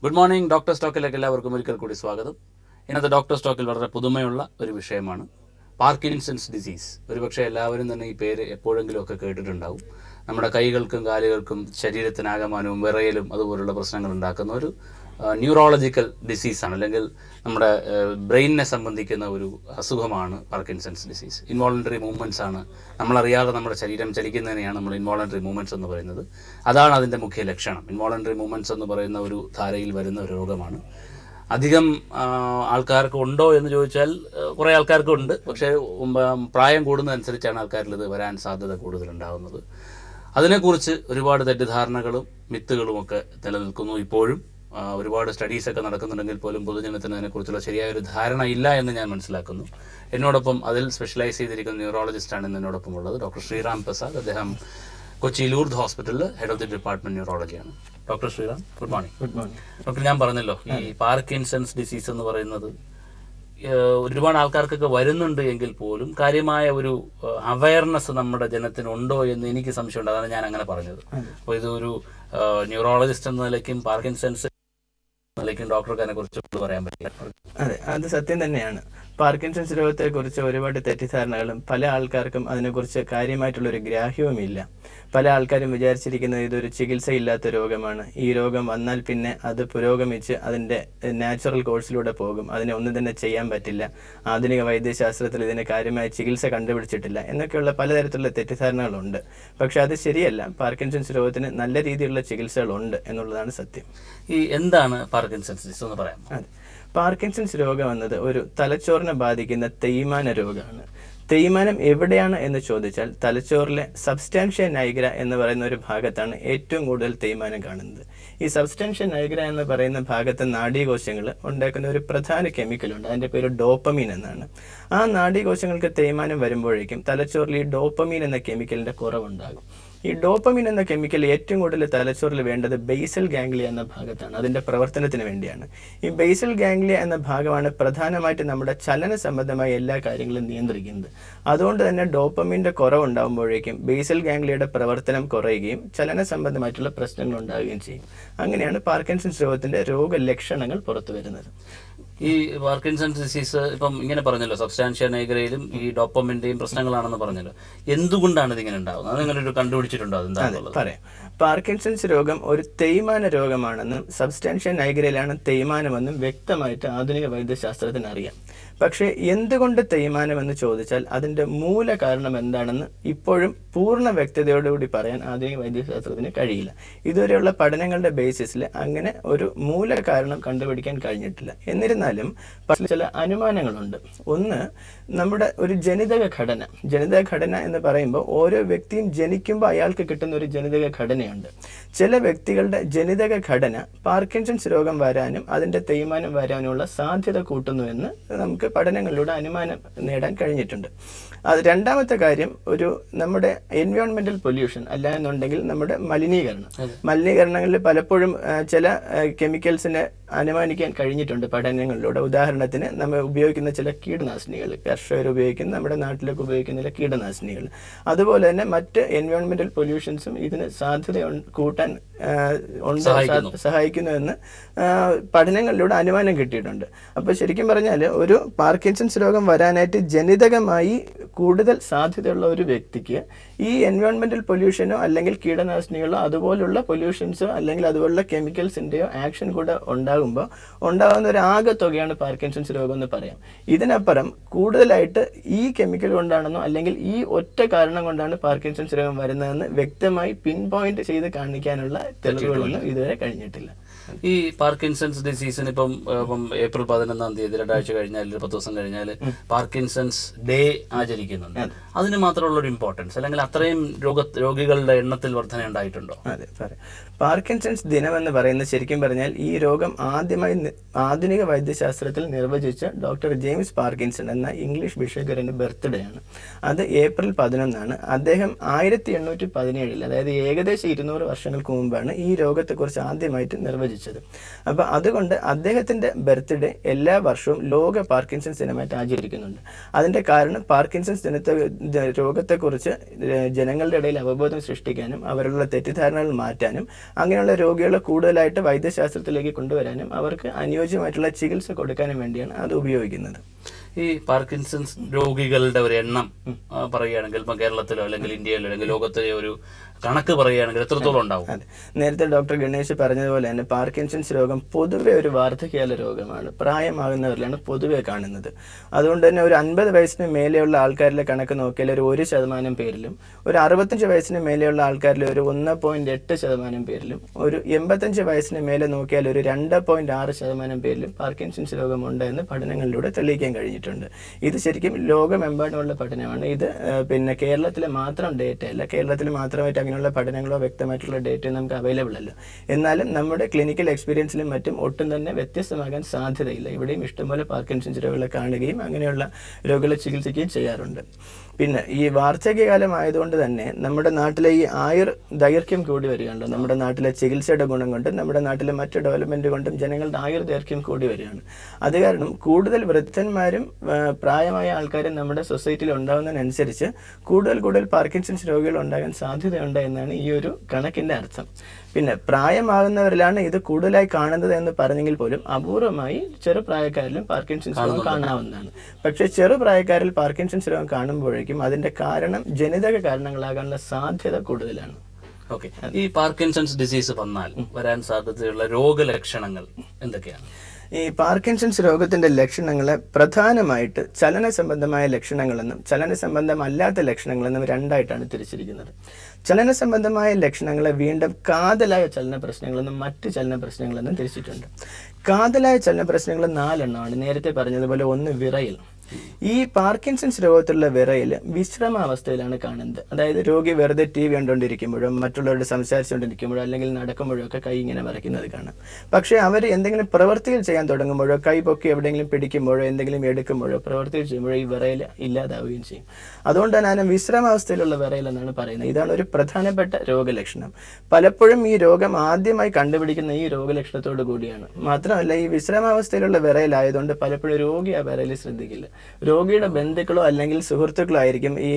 Good morning. Doctor സ്റ്റോക്കിലേക്ക് എല്ലാവർക്കും ഒരിക്കൽ കൂടി സ്വാഗതം. ഇന്നത്തെ ഡോക്ടർ സ്റ്റോക്കിൽ വളരെ പുതുമയുള്ള ഒരു വിഷയമാണ് പാർക്കിൻസൺസ് ഡിസീസ്. ഒരുപക്ഷെ എല്ലാവരും തന്നെ ഈ പേര് എപ്പോഴെങ്കിലുമൊക്കെ കേട്ടിട്ടുണ്ടാവും. നമ്മുടെ കൈകൾക്കും കാലുകൾക്കും ശരീരത്തിനാകമാനവും വിറയലും അതുപോലുള്ള പ്രശ്നങ്ങൾ ഉണ്ടാക്കുന്ന ഒരു ന്യൂറോളജിക്കൽ ഡിസീസാണ്, അല്ലെങ്കിൽ നമ്മുടെ ബ്രെയിനിനെ സംബന്ധിക്കുന്ന ഒരു അസുഖമാണ് പാർക്കിൻസൺസ് ഡിസീസ്. ഇൻവോളണ്ടറി മൂവ്മെൻറ്റ്സ് ആണ്, നമ്മളറിയാതെ നമ്മുടെ ശരീരം ചലിക്കുന്നതിനെയാണ് നമ്മൾ ഇൻവോളണ്ടറി മൂവ്മെൻറ്റ്സ് എന്ന് പറയുന്നത്. അതാണ് അതിൻ്റെ മുഖ്യ ലക്ഷണം. ഇൻവോളണ്ടറി മൂവ്മെൻറ്റ്സ് എന്ന് പറയുന്ന ഒരു ധാരയിൽ വരുന്ന ഒരു രോഗമാണ്. അധികം ആൾക്കാർക്ക് ഉണ്ടോ എന്ന് ചോദിച്ചാൽ കുറേ ആൾക്കാർക്ക് ഉണ്ട്, പക്ഷേ പ്രായം കൂടുന്നതനുസരിച്ചാണ് ആൾക്കാരിൽ ഇത് വരാൻ സാധ്യത കൂടുതലുണ്ടാകുന്നത്. അതിനെക്കുറിച്ച് ഒരുപാട് തെറ്റിദ്ധാരണകളും മിത്തുകളുമൊക്കെ നിലനിൽക്കുന്നു. ഇപ്പോഴും ഒരുപാട് സ്റ്റഡീസൊക്കെ നടക്കുന്നുണ്ടെങ്കിൽ പോലും പൊതുജനത്തിന് അതിനെക്കുറിച്ചുള്ള ശരിയായൊരു ധാരണ ഇല്ല എന്ന് ഞാൻ മനസ്സിലാക്കുന്നു. എന്നോടൊപ്പം അതിൽ സ്പെഷ്യലൈസ് ചെയ്തിരിക്കുന്ന ന്യൂറോളജിസ്റ്റാണ് ഇന്ന് എന്നോടൊപ്പം ഉള്ളത്, ഡോക്ടർ ശ്രീറാം പ്രസാദ്. അദ്ദേഹം കൊച്ചി ലൂർദ് ഹോസ്പിറ്റലിൽ ഹെഡ് ഓഫ് ദി ഡിപ്പാർട്ട്മെന്റ് ന്യൂറോളജിയാണ്. Doctor Sriram, good morning. Good morning doctor, ഞാൻ പറഞ്ഞല്ലോ ഈ പാർക്കിൻസൺസ് ഡിസീസ് എന്ന് പറയുന്നത് ഒരുപാട് ആൾക്കാർക്കൊക്കെ വരുന്നുണ്ട് എങ്കിൽ പോലും കാര്യമായ ഒരു അവയർനെസ് നമ്മുടെ ജനത്തിനുണ്ടോ എന്ന് എനിക്ക് സംശയമുണ്ട്. അതാണ് ഞാൻ അങ്ങനെ പറഞ്ഞത്. അപ്പോൾ ഇതൊരു ന്യൂറോളജിസ്റ്റ് എന്ന നിലയ്ക്കും പാർക്കിൻസൺസ് നിലയ്ക്കും ഡോക്ടർക്ക് അതിനെ കുറിച്ച് പറയാൻ പറ്റില്ല. അതെ, അത് സത്യം തന്നെയാണ്. പാർക്കിൻസൺസ് രോഗത്തെ കുറിച്ച് ഒരുപാട് തെറ്റിദ്ധാരണകളും പല ആൾക്കാർക്കും അതിനെക്കുറിച്ച് കാര്യമായിട്ടുള്ളൊരു ഗ്രാഹ്യവുമില്ല. പല ആൾക്കാരും വിചാരിച്ചിരിക്കുന്നത് ഇതൊരു ചികിത്സയില്ലാത്ത രോഗമാണ്. ഈ രോഗം വന്നാൽ പിന്നെ അത് പുരോഗമിച്ച് അതിൻ്റെ നാച്ചുറൽ കോഴ്സിലൂടെ പോകും, അതിനെ ഒന്നും തന്നെ ചെയ്യാൻ പറ്റില്ല, ആധുനിക വൈദ്യശാസ്ത്രത്തിൽ ഇതിന് കാര്യമായ ചികിത്സ കണ്ടുപിടിച്ചിട്ടില്ല എന്നൊക്കെയുള്ള പലതരത്തിലുള്ള തെറ്റിദ്ധാരണകളുണ്ട്. പക്ഷെ അത് ശരിയല്ല. പാർക്കിൻസൺസ് രോഗത്തിന് നല്ല രീതിയിലുള്ള ചികിത്സകളുണ്ട് എന്നുള്ളതാണ് സത്യം. ഈ എന്താണ് പാർക്കിൻസൺസ് ഡിസീസ് എന്ന് പറയാം? അതെ, പാർക്കിൻസൺസ് രോഗം എന്നത് ഒരു തലച്ചോറിനെ ബാധിക്കുന്ന തേയ്മാന രോഗമാണ്. തേയ്മാനം എവിടെയാണ് എന്ന് ചോദിച്ചാൽ തലച്ചോറിലെ സബ്സ്റ്റാൻഷ്യ നൈഗ്ര എന്ന് പറയുന്ന ഒരു ഭാഗത്താണ് ഏറ്റവും കൂടുതൽ തേയ്മാനം കാണുന്നത്. ഈ സബ്സ്റ്റാൻഷ്യ നൈഗ്ര എന്ന് പറയുന്ന ഭാഗത്ത് നാഡീകോശങ്ങൾ ഉണ്ടാക്കുന്ന ഒരു പ്രധാന കെമിക്കലുണ്ട്, അതിൻ്റെ പേര് ഡോപ്പമീൻ എന്നാണ്. ആ നാഡീകോശങ്ങൾക്ക് തേയ്മാനം വരുമ്പോഴേക്കും തലച്ചോറിൽ ഈ ഡോപ്പമീൻ എന്ന കെമിക്കലിൻ്റെ കുറവുണ്ടാകും. ഈ ഡോപ്പമിൻ എന്ന കെമിക്കൽ ഏറ്റവും കൂടുതൽ തലച്ചോറിൽ വേണ്ടത് ബേസൽ ഗാംഗ്ലിയ എന്ന ഭാഗത്താണ്, അതിൻ്റെ പ്രവർത്തനത്തിന് വേണ്ടിയാണ്. ഈ ബേസൽ ഗാംഗ്ലിയ എന്ന ഭാഗമാണ് പ്രധാനമായിട്ട് നമ്മുടെ ചലന സംബന്ധമായ എല്ലാ കാര്യങ്ങളും നിയന്ത്രിക്കുന്നത്. അതുകൊണ്ട് തന്നെ ഡോപ്പമിൻ്റെ കുറവുണ്ടാകുമ്പോഴേക്കും ബേസൽ ഗാംഗ്ലിയയുടെ പ്രവർത്തനം കുറയുകയും ചലന സംബന്ധമായിട്ടുള്ള പ്രശ്നങ്ങൾ ഉണ്ടാവുകയും ചെയ്യും. അങ്ങനെയാണ് പാർക്കിൻസൺസ് രോഗത്തിൻ്റെ രോഗലക്ഷണങ്ങൾ പുറത്തു വരുന്നത്. ഈ പാർക്കിൻസൺസ് ഡിസീസ് ഇപ്പം ഇങ്ങനെ പറഞ്ഞല്ലോ, സബ്സ്റ്റാൻഷ്യ നൈഗ്രയിലും ഈ ഡോപ്പമിന്റെയും പ്രശ്നങ്ങളാണെന്ന് പറഞ്ഞല്ലോ. എന്തുകൊണ്ടാണ് ഇതിങ്ങനെ ഉണ്ടാകുന്നത്? അത് നിങ്ങളൊരു കണ്ടുപിടിച്ചിട്ടുണ്ടോ? അതെന്താ പറയാം. പാർക്കിൻസൺസ് രോഗം ഒരു തേയ്മാന രോഗമാണെന്നും സബ്സ്റ്റാൻഷ്യ നൈഗ്രയിലാണ് തേയ്മാനമെന്നും വ്യക്തമായിട്ട് ആധുനിക വൈദ്യശാസ്ത്രത്തിന് അറിയാം. പക്ഷേ എന്തുകൊണ്ട് തേയ്മാനമെന്ന് ചോദിച്ചാൽ അതിൻ്റെ മൂല കാരണം എന്താണെന്ന് ഇപ്പോഴും പൂർണ്ണ വ്യക്തതയോടുകൂടി പറയാൻ ആധുനിക വൈദ്യശാസ്ത്രത്തിന് കഴിയില്ല. ഇതുവരെയുള്ള പഠനങ്ങളുടെ ബേസിസിൽ അങ്ങനെ ഒരു മൂല കാരണം കണ്ടുപിടിക്കാൻ കഴിഞ്ഞിട്ടില്ല. എന്നിരുന്നാലും ചില അനുമാനങ്ങളുണ്ട്. ഒന്ന്, നമ്മുടെ ഒരു ജനിതക ഘടന എന്ന് പറയുമ്പോൾ ഓരോ വ്യക്തിയും ജനിക്കുമ്പോൾ അയാൾക്ക് കിട്ടുന്ന ഒരു ജനിതക ഘടനയുണ്ട്. ചില വ്യക്തികളുടെ ജനിതക ഘടന പാർക്കിൻസൺസ് രോഗം വരാനും അതിൻ്റെ തേയ്മാനം വരാനുമുള്ള സാധ്യത കൂട്ടുന്നുവെന്ന് നമുക്ക് പഠനങ്ങളിലൂടെ അനുമാനം നേടാൻ കഴിഞ്ഞിട്ടുണ്ട്. അത് രണ്ടാമത്തെ കാര്യം, ഒരു നമ്മുടെ എൻവയോൺമെന്റൽ പൊല്യൂഷൻ അല്ല എന്നുണ്ടെങ്കിൽ നമ്മുടെ മലിനീകരണങ്ങളിൽ പലപ്പോഴും ചില കെമിക്കൽസിനെ അനുമാനിക്കാൻ കഴിഞ്ഞിട്ടുണ്ട് പഠനങ്ങളിലൂടെ. ഉദാഹരണത്തിന് നമ്മൾ ഉപയോഗിക്കുന്ന ചില കീടനാശിനികൾ, കർഷകർ ഉപയോഗിക്കുന്ന, നമ്മുടെ നാട്ടിലൊക്കെ ഉപയോഗിക്കുന്ന ചില കീടനാശിനികൾ, അതുപോലെ തന്നെ മറ്റ് എൻവയോൺമെന്റൽ പൊല്യൂഷൻസും ഇതിന് സാധ്യത കൂട്ടാൻ സഹായിക്കുന്നുവെന്ന് പഠനങ്ങളിലൂടെ അനുമാനം കിട്ടിയിട്ടുണ്ട്. അപ്പോൾ ശരിക്കും പറഞ്ഞാൽ ഒരു പാർക്കിൻസൺസ് രോഗം വരാനായിട്ട് ജനിതകമായി കൂടുതൽ സാധ്യതയുള്ള ഒരു വ്യക്തിക്ക് ഈ എൻവയോൺമെന്റൽ പൊല്യൂഷനോ അല്ലെങ്കിൽ കീടനാശിനികളോ അതുപോലുള്ള പൊല്യൂഷൻസോ അല്ലെങ്കിൽ അതുപോലുള്ള കെമിക്കൽസിൻ്റെയോ ആക്ഷൻ കൂടെ ഉണ്ടാകുമ്പോൾ ഉണ്ടാകുന്ന ഒരു ആകെത്തുകയാണ് പാർക്കിൻസൺസ് രോഗം എന്ന് പറയാം. ഇതിനപ്പുറം കൂടുതലായിട്ട് ഈ കെമിക്കൽ കൊണ്ടാണെന്നോ അല്ലെങ്കിൽ ഈ ഒറ്റ കാരണം കൊണ്ടാണ് പാർക്കിൻസൺസ് രോഗം വരുന്നതെന്ന് വ്യക്തമായി പിൻ പോയിന്റ് ചെയ്ത് കാണിക്കാനുള്ള തെളിവുകളൊന്നും ഇതുവരെ കഴിഞ്ഞിട്ടില്ല. ഈ പാർക്കിൻസൺസ് ഡിസീസിന് ഇപ്പം ഏപ്രിൽ 11-ാം തീയതി 2 ആഴ്ച കഴിഞ്ഞാൽ 10 ദിവസം കഴിഞ്ഞാൽ പാർക്കിൻസൺസ് ഡേ ആചരിക്കുന്നുണ്ട്. അതിന് മാത്രമുള്ള ഒരു ഇമ്പോർട്ടൻസ് അല്ലെങ്കിൽ അത്രയും രോഗികളുടെ എണ്ണത്തിൽ വർധന ഉണ്ടായിട്ടുണ്ടോ? അതെ, പറയാം. പാർക്കിൻസൺസ് ദിനം എന്ന് പറയുന്നത് ശരിക്കും പറഞ്ഞാൽ ഈ രോഗം ആദ്യമായി ആധുനിക വൈദ്യശാസ്ത്രത്തിൽ നിർവചിച്ച ഡോക്ടർ ജെയിംസ് പാർക്കിൻസൺ എന്ന ഇംഗ്ലീഷ് ഭിഷഗ്വരൻ്റെ ബർത്ത്ഡേ ആണ്. അത് ഏപ്രിൽ 11 അദ്ദേഹം 1817, അതായത് ഏകദേശം 200 വർഷങ്ങൾക്ക് മുമ്പാണ് ഈ രോഗത്തെക്കുറിച്ച് ആദ്യമായിട്ട് നിർവചിച്ചത്. രചിച്ചത്. അപ്പോൾ അതുകൊണ്ട് അദ്ദേഹത്തിൻ്റെ ബർത്ത്ഡേ എല്ലാ വർഷവും ലോക പാർക്കിൻസൺസ് ദിനമായിട്ട് ആചരിക്കുന്നുണ്ട്. അതിൻ്റെ കാരണം പാർക്കിൻസൺസ് രോഗത്തെക്കുറിച്ച് ജനങ്ങളുടെ ഇടയിൽ അവബോധം സൃഷ്ടിക്കാനും അവരുടെ തെറ്റിദ്ധാരണകൾ മാറ്റാനും അങ്ങനെയുള്ള രോഗികളെ കൂടുതലായിട്ട് വൈദ്യശാസ്ത്രത്തിലേക്ക് കൊണ്ടുവരാനും അവർക്ക് അനുയോജ്യമായിട്ടുള്ള ചികിത്സ കൊടുക്കാനും വേണ്ടിയാണ് അത് ഉപയോഗിക്കുന്നത്. ഈ പാർക്കിൻസൺസ് രോഗികളുടെ ഒരു എണ്ണം പറയുകയാണെങ്കിൽ ഇപ്പം കേരളത്തിലോ അല്ലെങ്കിൽ ഇന്ത്യയിലോ അല്ലെങ്കിൽ ലോകത്തിലെ ഒരു കണക്ക് പറയുകയാണെങ്കിൽ എത്രത്തോളം ഉണ്ടാവും? അതെ, നേരത്തെ ഡോക്ടർ ഗണേഷ് പറഞ്ഞതുപോലെ തന്നെ പാർക്കിൻസൺസ് രോഗം പൊതുവെ ഒരു വാർദ്ധക്യകാല രോഗമാണ്. പ്രായമാകുന്നവരിലാണ് പൊതുവെ കാണുന്നത്. അതുകൊണ്ട് തന്നെ ഒരു 50 വയസ്സിന് മേലെയുള്ള ആൾക്കാരിലെ കണക്ക് നോക്കിയാൽ ഒരു 1% പേരിലും, ഒരു 65 വയസ്സിന് മേലെയുള്ള ആൾക്കാരിൽ ഒരു 1.8% പേരിലും, ഒരു 85 വയസ്സിന് മേലെ നോക്കിയാൽ ഒരു 2.6% പേരിലും പാർക്കിൻസൺസ് രോഗമുണ്ട് എന്ന് പഠനങ്ങളിലൂടെ തെളിയിക്കാൻ കഴിഞ്ഞിട്ടുണ്ട്. ഇത് ശരിക്കും ലോകമെമ്പാടുമുള്ള പഠനമാണ്. ഇത് പിന്നെ കേരളത്തിലെ മാത്രം ഡേറ്റ അല്ല. കേരളത്തിൽ മാത്രമായിട്ട് അങ്ങനെയുള്ള പഠനങ്ങളോ വ്യക്തമായിട്ടുള്ള ഡേറ്റയോ നമുക്ക് അവൈലബിൾ അല്ല. എന്നാലും നമ്മുടെ ക്ലിനിക്കൽ എക്സ്പീരിയൻസിലും മറ്റും ഒട്ടും തന്നെ വ്യത്യസ്തമാകാൻ സാധ്യതയില്ല. ഇവിടെയും ഇഷ്ടംപോലെ പാർക്കിൻസൺസ് രോഗികളെ കാണുകയും അങ്ങനെയുള്ള രോഗികളെ ചികിത്സിക്കുകയും ചെയ്യാറുണ്ട്. പിന്നെ ഈ വാർദ്ധക്യകാലം ആയതുകൊണ്ട് തന്നെ നമ്മുടെ നാട്ടിലെ ഈ ദൈർഘ്യം കൂടി വരികയാണല്ലോ. നമ്മുടെ നാട്ടിലെ ചികിത്സയുടെ ഗുണം കൊണ്ടും നമ്മുടെ നാട്ടിലെ മറ്റു ഡെവലപ്മെൻറ്റ് കൊണ്ടും ജനങ്ങളുടെ ദൈർഘ്യം കൂടി വരികയാണ്. അത് കാരണം കൂടുതൽ വൃദ്ധന്മാരും പ്രായമായ ആൾക്കാരും നമ്മുടെ സൊസൈറ്റിയിൽ ഉണ്ടാകുന്നതിനനുസരിച്ച് കൂടുതൽ പാർക്കിൻസൺസ് രോഗികൾ ഉണ്ടാകാൻ സാധ്യതയുണ്ട് എന്നാണ് ഈ ഒരു കണക്കിൻ്റെ അർത്ഥം. പിന്നെ പ്രായമാകുന്നവരിലാണ് ഇത് കൂടുതലായി കാണുന്നത് എന്ന് പറഞ്ഞെങ്കിൽ പോലും അപൂർവമായി ചെറുപ്രായക്കാരിലും പാർക്കിൻസൺസ് രോഗം കാണാവുന്നതാണ്. പക്ഷേ ചെറുപ്രായക്കാരിൽ പാർക്കിൻസൺസ് രോഗം കാണുമ്പോഴേക്കും അതിൻ്റെ കാരണം ജനിതക കാരണങ്ങളാകാനുള്ള സാധ്യത കൂടുതലാണ്. ഓക്കെ, ഈ പാർക്കിൻസൺസ് ഡിസീസ് വരാൻ സാധ്യതയുള്ള രോഗലക്ഷണങ്ങൾ എന്തൊക്കെയാണ്? ഈ പാർക്കിൻസൺസ് രോഗത്തിൻ്റെ ലക്ഷണങ്ങളെ പ്രധാനമായിട്ട് ചലന സംബന്ധമായ ലക്ഷണങ്ങളെന്നും ചലന സംബന്ധമല്ലാത്ത ലക്ഷണങ്ങളെന്നും രണ്ടായിട്ടാണ് തിരിച്ചിരിക്കുന്നത്. ചലന സംബന്ധമായ ലക്ഷണങ്ങളെ വീണ്ടും കാതലായ ചലന പ്രശ്നങ്ങളെന്നും മറ്റ് ചലന പ്രശ്നങ്ങളെന്നും തിരിച്ചിട്ടുണ്ട്. കാതലായ ചലന പ്രശ്നങ്ങൾ 4 എണ്ണമാണ്. നേരത്തെ പറഞ്ഞതുപോലെ ഒന്ന് വിറയൽ. ഈ പാർക്കിൻസൺസ് രോഗത്തിലുള്ള വിറയൽ വിശ്രമാവസ്ഥയിലാണ് കാണുന്നത്. അതായത് രോഗി വെറുതെ TV കണ്ടുകൊണ്ടിരിക്കുമ്പോഴോ മറ്റുള്ളവരോട് സംസാരിച്ചുകൊണ്ടിരിക്കുമ്പോഴോ അല്ലെങ്കിൽ നടക്കുമ്പോഴോ ഒക്കെ കൈ ഇങ്ങനെ വരയ്ക്കുന്നത് കാണാം. പക്ഷേ അവർ എന്തെങ്കിലും പ്രവൃത്തികൾ ചെയ്യാൻ തുടങ്ങുമ്പോഴോ കൈ പൊക്കി എവിടെയെങ്കിലും പിടിക്കുമ്പോഴോ എന്തെങ്കിലും എടുക്കുമ്പോഴോ പ്രവൃത്തികൾ ചെയ്യുമ്പോഴോ ഈ വിറയൽ ഇല്ലാതാവുകയും ചെയ്യും. അതുകൊണ്ട് തന്നെ വിശ്രമാവസ്ഥയിലുള്ള വിറയൽ എന്നാണ് പറയുന്നത്. ഇതാണ് ഒരു പ്രധാനപ്പെട്ട രോഗലക്ഷണം. പലപ്പോഴും ഈ രോഗം ആദ്യമായി കണ്ടുപിടിക്കുന്ന ഈ രോഗലക്ഷണത്തോടു കൂടിയാണ്. മാത്രമല്ല ഈ വിശ്രമാവസ്ഥയിലുള്ള വിറയലായതുകൊണ്ട് പലപ്പോഴും രോഗി ആ വിറയൽ ശ്രദ്ധിക്കില്ല. രോഗിയുടെ ബന്ധുക്കളോ അല്ലെങ്കിൽ സുഹൃത്തുക്കളോ ആയിരിക്കും ഈ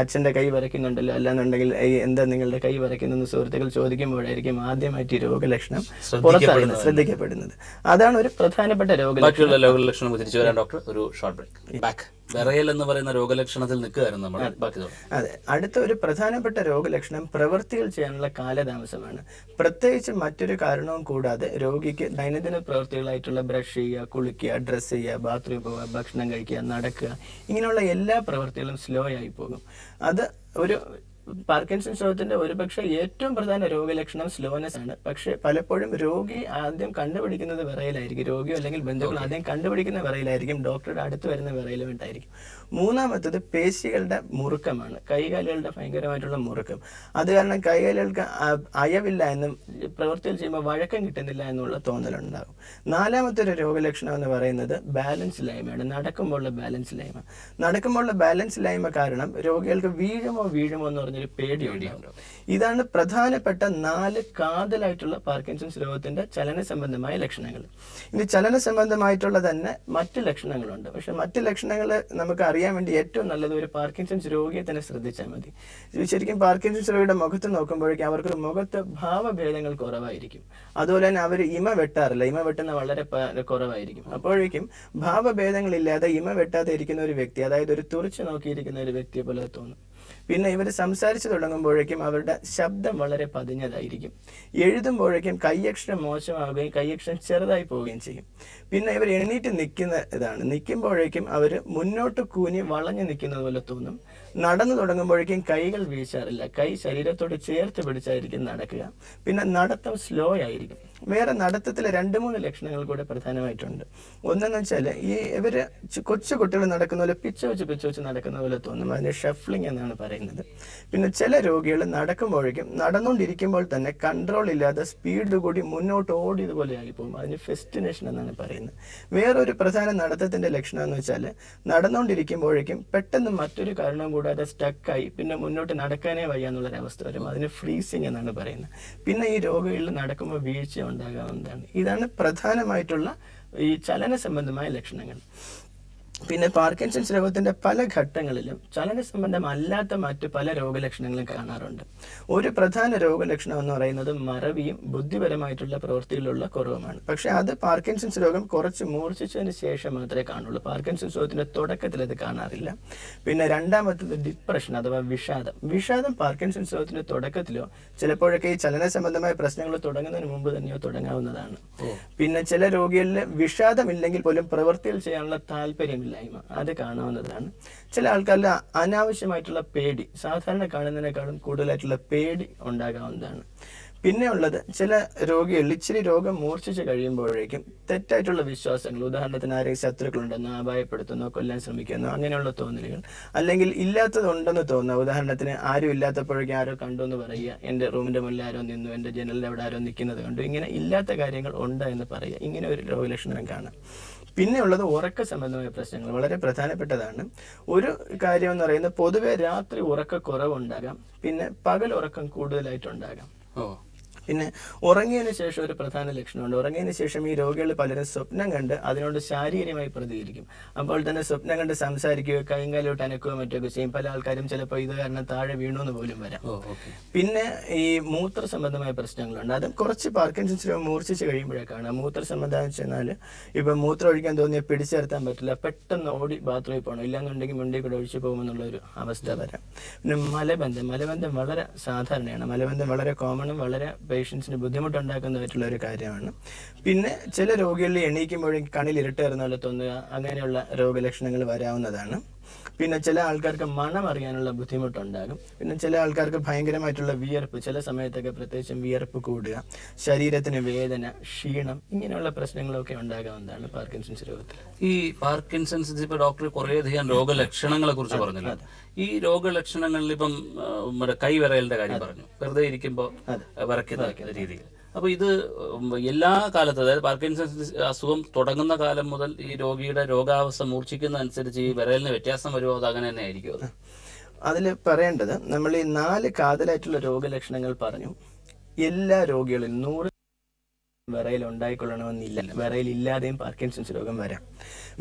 അച്ഛൻ്റെ കൈ വരയ്ക്കുന്നുണ്ടല്ലോ, അല്ലാന്നുണ്ടെങ്കിൽ എന്താ നിങ്ങളുടെ കൈ വരയ്ക്കുന്ന സുഹൃത്തുക്കൾ ചോദിക്കുമ്പോഴായിരിക്കും ആദ്യമായിട്ട് ഈ രോഗലക്ഷണം പുറത്തറിയുന്നത്, ശ്രദ്ധിക്കപ്പെടുന്നത്. അതാണ് ഒരു പ്രധാനപ്പെട്ട രോഗലക്ഷണം. തിരിച്ചു വരാൻ ഡോക്ടർ, ഒരു ഷോർട്ട് ബ്രേക്ക്. വിറയൽ എന്ന് പറയുന്ന രോഗലക്ഷണത്തിൽ നിൽക്കുകയായിരുന്നു നമ്മൾ. അതെ, അടുത്ത ഒരു പ്രധാനപ്പെട്ട രോഗലക്ഷണം പ്രവൃത്തികൾ ചെയ്യാനുള്ള കാലതാമസമാണ്. പ്രത്യേകിച്ച് മറ്റൊരു കാരണവും കൂടാതെ രോഗിക്ക് ദൈനംദിന പ്രവൃത്തികളായിട്ടുള്ള ബ്രഷ് ചെയ്യുക, കുളിക്കുക, ഡ്രസ്സ് ചെയ്യുക, ബാത്റൂമിൽ പോവുക, ഭക്ഷണം കഴിക്കുക, നടക്കുക, ഇങ്ങനെയുള്ള എല്ലാ പ്രവൃത്തികളും സ്ലോ ആയി പോകും. അത് ഒരു പാർക്കിൻസൺസ് രോഗത്തിന്റെ ഒരുപക്ഷെ ഏറ്റവും പ്രധാന രോഗലക്ഷണം സ്ലോനെസ് ആണ്. പക്ഷെ പലപ്പോഴും രോഗി ആദ്യം കണ്ടുപിടിക്കുന്നത് വിറയലായിരിക്കും. രോഗിയോ അല്ലെങ്കിൽ ബന്ധുക്കൾ ആദ്യം കണ്ടുപിടിക്കുന്ന വിറയലായിരിക്കും, ഡോക്ടറുടെ അടുത്ത് വരുന്ന വിറയലുമായിട്ടായിരിക്കും. മൂന്നാമത്തത് പേശികളുടെ മുറുക്കമാണ്. കൈകാലുകളുടെ ഭയങ്കരമായിട്ടുള്ള മുറുക്കം. അത് കാരണം കൈകാലുകൾക്ക് അയവില്ല എന്നും പ്രവൃത്തികൾ ചെയ്യുമ്പോൾ വഴക്കം കിട്ടുന്നില്ല എന്നുള്ള തോന്നലുണ്ടാകും. നാലാമത്തെ ഒരു രോഗലക്ഷണം എന്ന് പറയുന്നത് ബാലൻസ് ഇല്ലായ്മയാണ്. നടക്കുമ്പോഴുള്ള ബാലൻസ് ഇല്ലായ്മ. നടക്കുമ്പോഴുള്ള ബാലൻസ് ഇല്ലായ്മ കാരണം രോഗികൾക്ക് വീഴുമോ എന്ന് പറഞ്ഞൊരു പേടിയുണ്ടാവും. ഇതാണ് പ്രധാനപ്പെട്ട 4 കാതലായിട്ടുള്ള പാർക്കിൻസൺസ് രോഗത്തിന്റെ ചലന സംബന്ധമായ ലക്ഷണങ്ങൾ. ഇനി ചലന സംബന്ധമായിട്ടുള്ള തന്നെ മറ്റ് ലക്ഷണങ്ങളുണ്ട്. പക്ഷെ മറ്റ് ലക്ഷണങ്ങൾ നമുക്ക് അറിയാൻ വേണ്ടി ഏറ്റവും നല്ലത് ഒരു പാർക്കിൻസൺസ് രോഗിയെ തന്നെ ശ്രദ്ധിച്ചാൽ മതി. ശരിക്കും പാർക്കിൻസൺസ് രോഗിയുടെ മുഖത്ത് നോക്കുമ്പോഴേക്കും അവർക്ക് മുഖത്ത് ഭാവഭേദങ്ങൾ കുറവായിരിക്കും. അതുപോലെ തന്നെ അവർ ഇമ വെട്ടാറില്ല. ഇമ വെട്ടുന്ന വളരെ കുറവായിരിക്കും. അപ്പോഴേക്കും ഭാവഭേദങ്ങളില്ലാതെ ഇമ വെട്ടാതെ ഇരിക്കുന്ന ഒരു വ്യക്തി, അതായത് ഒരു തുറിച്ച് നോക്കിയിരിക്കുന്ന ഒരു വ്യക്തിയെ പോലെ തോന്നും. പിന്നെ ഇവർ സംസാരിച്ചു തുടങ്ങുമ്പോഴേക്കും അവരുടെ ശബ്ദം വളരെ പതിഞ്ഞതായിരിക്കും. എഴുതുമ്പോഴേക്കും കൈയക്ഷരം മോശമാവുകയും കൈയക്ഷരം ചെറുതായി പോവുകയും ചെയ്യും. പിന്നെ ഇവർ എണീറ്റ് നിൽക്കുമ്പോഴേക്കും അവർ മുന്നോട്ട് കൂനി വളഞ്ഞു നിൽക്കുന്നത് പോലെ തോന്നും. നടന്നു തുടങ്ങുമ്പോഴേക്കും കൈകൾ വീശാറില്ല. കൈ ശരീരത്തോട് ചേർത്ത് പിടിച്ചായിരിക്കും നടക്കുക. പിന്നെ നടത്തം സ്ലോ ആയിരിക്കും. വേറെ നടത്തത്തിലെ 2-3 ലക്ഷണങ്ങൾ കൂടെ പ്രധാനമായിട്ടുണ്ട്. ഒന്നെന്ന് വെച്ചാൽ ഇവര് കൊച്ചു കുട്ടികൾ നടക്കുന്ന പോലെ പിച്ച വെച്ച് നടക്കുന്ന പോലെ തോന്നും. അതിന് ഷഫ്ലിംഗ് എന്നാണ് പറയുന്നത്. പിന്നെ ചില രോഗികൾ നടക്കുമ്പോഴേക്കും നടന്നുകൊണ്ടിരിക്കുമ്പോൾ തന്നെ കൺട്രോൾ ഇല്ലാതെ സ്പീഡ് കൂടി മുന്നോട്ട് ഓടിയതുപോലെ ആയിപ്പോകും. അതിന് ഫെസ്റ്റിനേഷൻ എന്നാണ് പറയുന്നത്. വേറൊരു പ്രധാന നടത്തത്തിന്റെ ലക്ഷണം എന്ന് വെച്ചാൽ നടന്നുകൊണ്ടിരിക്കുമ്പോഴേക്കും പെട്ടെന്ന് മറ്റൊരു കാരണവും കൂടാതെ സ്റ്റക്കായി പിന്നെ മുന്നോട്ട് നടക്കാനേ വയ്യ എന്നുള്ളൊരവസ്ഥ വരും. അതിന് ഫ്രീസിങ് എന്നാണ് പറയുന്നത്. പിന്നെ ഈ രോഗികളിൽ നടക്കുമ്പോൾ വീഴ്ച ഉണ്ടാകാവുന്നതാണ്. ഇതാണ് പ്രധാനമായിട്ടുള്ള ഈ ചലന സംബന്ധമായ ലക്ഷണങ്ങൾ. പിന്നെ പാർക്കിൻസൺസ് രോഗത്തിന്റെ പല ഘട്ടങ്ങളിലും ചലന സംബന്ധമല്ലാത്ത മറ്റു പല രോഗലക്ഷണങ്ങളും കാണാറുണ്ട്. ഒരു പ്രധാന രോഗലക്ഷണം എന്ന് പറയുന്നത് മറവിയും ബുദ്ധിപരമായിട്ടുള്ള പ്രവൃത്തിയിലുള്ള കുറവുമാണ്. പക്ഷെ അത് പാർക്കിൻസൺസ് രോഗം കുറച്ച് മൂർച്ഛിച്ചതിന് ശേഷം മാത്രമേ കാണുള്ളൂ. പാർക്കിൻസൺസ് രോഗത്തിന്റെ തുടക്കത്തിൽ അത് കാണാറില്ല. പിന്നെ രണ്ടാമത്തത് ഡിപ്രഷൻ അഥവാ വിഷാദം പാർക്കിൻസൺസ് രോഗത്തിന്റെ തുടക്കത്തിലോ ചിലപ്പോഴൊക്കെ ഈ ചലന സംബന്ധമായ പ്രശ്നങ്ങൾ തുടങ്ങുന്നതിന് മുമ്പ് തന്നെയോ തുടങ്ങാവുന്നതാണ്. പിന്നെ ചില രോഗികളിൽ വിഷാദമില്ലെങ്കിൽ പോലും പ്രവൃത്തിയിൽ ചെയ്യാനുള്ള താല്പര്യം അത് കാണാവുന്നതാണ്. ചില ആൾക്കാരിൽ അനാവശ്യമായിട്ടുള്ള പേടി, സാധാരണ കാണുന്നതിനേക്കാളും കൂടുതലായിട്ടുള്ള പേടി ഉണ്ടാകാവുന്നതാണ്. പിന്നെ ഉള്ളത് ചില രോഗികളിൽ ഇച്ചിരി രോഗം മൂർച്ഛിച്ച് കഴിയുമ്പോഴേക്കും തെറ്റായിട്ടുള്ള വിശ്വാസങ്ങൾ, ഉദാഹരണത്തിന് ആരെയും ശത്രുക്കളുണ്ടെന്നോ അപായപ്പെടുത്തുന്നോ കൊല്ലാൻ ശ്രമിക്കുന്നോ അങ്ങനെയുള്ള തോന്നലുകൾ, അല്ലെങ്കിൽ ഇല്ലാത്തതുണ്ടെന്ന് തോന്നുക. ഉദാഹരണത്തിന് ആരും ഇല്ലാത്തപ്പോഴേക്കും ആരോ കണ്ടു എന്ന് പറയുക, എൻ്റെ റൂമിൻ്റെ മുന്നിൽ ആരോ നിന്നു, എൻ്റെ ജനലിൻ്റെ അവിടെ ആരോ നിൽക്കുന്നത് കണ്ടു, ഇങ്ങനെ ഇല്ലാത്ത കാര്യങ്ങൾ ഉണ്ട് എന്ന് പറയുക. ഇങ്ങനെ ഒരു രോഗലക്ഷണം കാണാം. പിന്നെ ഉള്ളത് ഉറക്ക സംബന്ധമായ പ്രശ്നങ്ങൾ വളരെ പ്രധാനപ്പെട്ടതാണ്. ഒരു കാര്യം എന്ന് പറയുന്നത് പൊതുവെ രാത്രി ഉറക്കക്കുറവുണ്ടാകാം, പിന്നെ പകൽ ഉറക്കം കൂടുതലായിട്ടുണ്ടാകാം. പിന്നെ ഉറങ്ങിയതിന് ശേഷം ഒരു പ്രധാന ലക്ഷണമുണ്ട്. ഉറങ്ങിയതിന് ശേഷം ഈ രോഗികൾ പലരും സ്വപ്നം കണ്ട് അതിനോട് ശാരീരികമായി പ്രതികരിക്കും. അപ്പോൾ തന്നെ സ്വപ്നം കണ്ട് സംസാരിക്കുകയോ കൈകാലോട്ട് അനക്കുകയോ മറ്റൊക്കെ ചെയ്യും. പല ആൾക്കാരും ചിലപ്പോൾ ഇത് കാരണം താഴെ വീണു എന്ന് പോലും വരാം. പിന്നെ ഈ മൂത്ര സംബന്ധമായ പ്രശ്നങ്ങളുണ്ട്. അതും കുറച്ച് പാർക്കിൻസൺസ് രോഗം മൂർച്ഛിച്ച് കഴിയുമ്പോഴേക്കാണ്. മൂത്ര സംബന്ധം വെച്ചാൽ ഇപ്പം മൂത്രം ഒഴിക്കാൻ തോന്നിയാൽ പിടിച്ചെടുത്താൻ പറ്റില്ല, പെട്ടെന്ന് ഓടി ബാത്റൂമിൽ പോകണം, ഇല്ലാന്നുണ്ടെങ്കിൽ മുണ്ടിൽ കൂടെ ഒഴിച്ചു പോകുമെന്നുള്ളൊരു അവസ്ഥ വരാം. പിന്നെ മലബന്ധം വളരെ സാധാരണയാണ്. മലബന്ധം വളരെ കോമണും വളരെ പേഷ്യൻസിന് ബുദ്ധിമുട്ടുണ്ടാക്കുന്നതായിട്ടുള്ള ഒരു കാര്യമാണ്. പിന്നെ ചില രോഗികളിൽ എണീക്കുമ്പോഴേക്കും കണ്ണിൽ ഇരുട്ടേറുന്ന പോലെ തോന്നുക, അങ്ങനെയുള്ള രോഗലക്ഷണങ്ങൾ വരാവുന്നതാണ്. പിന്നെ ചില ആൾക്കാർക്ക് മണം അറിയാനുള്ള ബുദ്ധിമുട്ടുണ്ടാകും. പിന്നെ ചില ആൾക്കാർക്ക് ഭയങ്കരമായിട്ടുള്ള വിയർപ്പ്, ചില സമയത്തൊക്കെ പ്രത്യേകിച്ചും വിയർപ്പ് കൂടുക, ശരീരത്തിന് വേദന, ക്ഷീണം, ഇങ്ങനെയുള്ള പ്രശ്നങ്ങളൊക്കെ ഉണ്ടാകാവുന്നതാണ് പാർക്കിൻസൺസ് രോഗത്തിൽ. ഈ പാർക്കിൻസൺസ് ഇപ്പോൾ ഡോക്ടർ കുറേയധികം രോഗലക്ഷണങ്ങളെ കുറിച്ച് പറഞ്ഞല്ലോ. ഈ രോഗലക്ഷണങ്ങളിൽ ഇപ്പം കൈവിറയലിന്റെ കാര്യം പറഞ്ഞു, വെറുതെ ഇരിക്കുമ്പോൾ വിറയ്ക്കുന്ന രീതിയിൽ. അപ്പോൾ ഇത് എല്ലാ കാലത്തും, അതായത് പാർക്കിൻസൺസ് അസുഖം തുടങ്ങുന്ന കാലം മുതൽ ഈ രോഗിയുടെ രോഗാവസ്ഥ മൂർച്ഛിക്കുന്നതനുസരിച്ച് ഈ വിറയലിന് വ്യത്യാസം വരുമോ? അത് അങ്ങനെ തന്നെ ആയിരിക്കും? അത് അതിൽ പറയേണ്ടത്, നമ്മൾ ഈ 4 കാതലായിട്ടുള്ള രോഗലക്ഷണങ്ങൾ പറഞ്ഞു. എല്ലാ രോഗികളിലും 100 വിറയൽ ഉണ്ടായിക്കൊള്ളണമെന്നില്ല. വിറയൽ ഇല്ലാതെയും പാർക്കിൻസൺസ് രോഗം വരാം.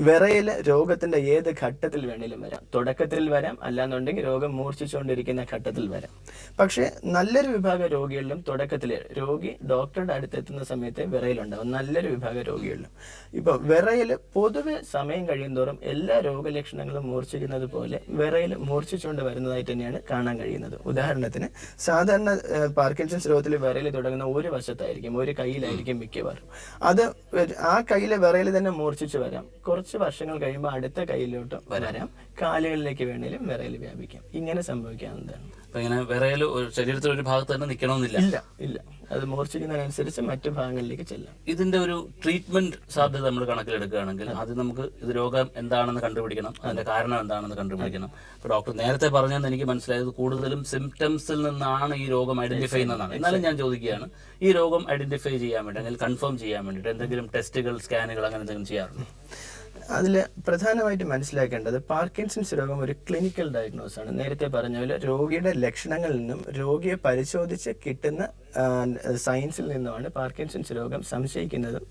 വിറയൽ രോഗത്തിന്റെ ഏത് ഘട്ടത്തിൽ വേണേലും വരാം. തുടക്കത്തിൽ വരാം, അല്ലാന്നുണ്ടെങ്കിൽ രോഗം മൂർച്ഛിച്ചുകൊണ്ടിരിക്കുന്ന ഘട്ടത്തിൽ വരാം. പക്ഷേ നല്ലൊരു വിഭാഗം രോഗികളിലും തുടക്കത്തിൽ രോഗി ഡോക്ടറുടെ അടുത്തെത്തുന്ന സമയത്ത് വിറയലുണ്ടാവും. നല്ലൊരു വിഭാഗം രോഗികളിലും. ഇപ്പൊ വിറയൽ പൊതുവെ സമയം കഴിയുന്തോറും എല്ലാ രോഗലക്ഷണങ്ങളും മൂർച്ഛിക്കുന്നത് പോലെ വിറയൽ മൂർച്ഛിച്ചുകൊണ്ട് വരുന്നതായിട്ട് തന്നെയാണ് കാണാൻ കഴിയുന്നത്. ഉദാഹരണത്തിന് സാധാരണ പാർക്കിൻസൺസ് രോഗത്തിൽ വിറയൽ തുടങ്ങുന്ന ഒരു വശത്തായിരിക്കും, ഒരു കയ്യിലായിരിക്കും മിക്കവാറും. അത് ആ കയ്യിലെ വിറയൽ തന്നെ മൂർച്ഛിച്ച് വരാം. കുറച്ച് വർഷങ്ങൾ കഴിയുമ്പോൾ അടുത്ത കയ്യിലോട്ട് വരാം, കാലുകളിലേക്ക് വേണേലും വിറയൽ വ്യാപിക്കാം. ഇങ്ങനെ സംഭവിക്കാവുന്നതാണ്. ഇങ്ങനെ വിറയൽ ശരീരത്തിൽ ഒരു ഭാഗത്ത് തന്നെ നിൽക്കണമെന്നില്ല. ഇല്ല, അത് മൂർച്ഛിക്കുന്നതിനനുസരിച്ച് മറ്റു ഭാഗങ്ങളിലേക്ക് ചെല്ലാം. ഇതിന്റെ ഒരു ട്രീറ്റ്മെന്റ് സാധ്യത നമ്മൾ കണക്കിലെടുക്കുകയാണെങ്കിൽ അത് നമുക്ക് ഇത് രോഗം എന്താണെന്ന് കണ്ടുപിടിക്കണം, അതിന്റെ കാരണം എന്താണെന്ന് കണ്ടുപിടിക്കണം. ഇപ്പൊ ഡോക്ടർ നേരത്തെ പറഞ്ഞതെന്ന് എനിക്ക് മനസ്സിലായത് കൂടുതലും സിംറ്റംസിൽ നിന്നാണ് ഈ രോഗം ഐഡന്റിഫൈ ചെയ്യുന്നതാണ്. എന്നാലും ഞാൻ ചോദിക്കുകയാണ്, ഈ രോഗം ഐഡന്റിഫൈ ചെയ്യാൻ വേണ്ടി അല്ലെങ്കിൽ കൺഫേം ചെയ്യാൻ വേണ്ടിയിട്ട് എന്തെങ്കിലും ടെസ്റ്റുകൾ, സ്കാനുകൾ അങ്ങനെ എന്തെങ്കിലും ചെയ്യാറുണ്ട്? അതിൽ പ്രധാനമായിട്ട് മനസ്സിലാക്കേണ്ടത് പാർക്കിൻസൺസ് രോഗം ഒരു ക്ലിനിക്കൽ ഡയഗ്നോസ് ആണ്. നേരത്തെ പറഞ്ഞ പോലെ രോഗിയുടെ ലക്ഷണങ്ങളിൽ നിന്നും രോഗിയെ പരിശോധിച്ച് കിട്ടുന്ന സയൻസിൽ നിന്നുമാണ് പാർക്കിൻസൺസ് രോഗം സംശയിക്കുന്നതും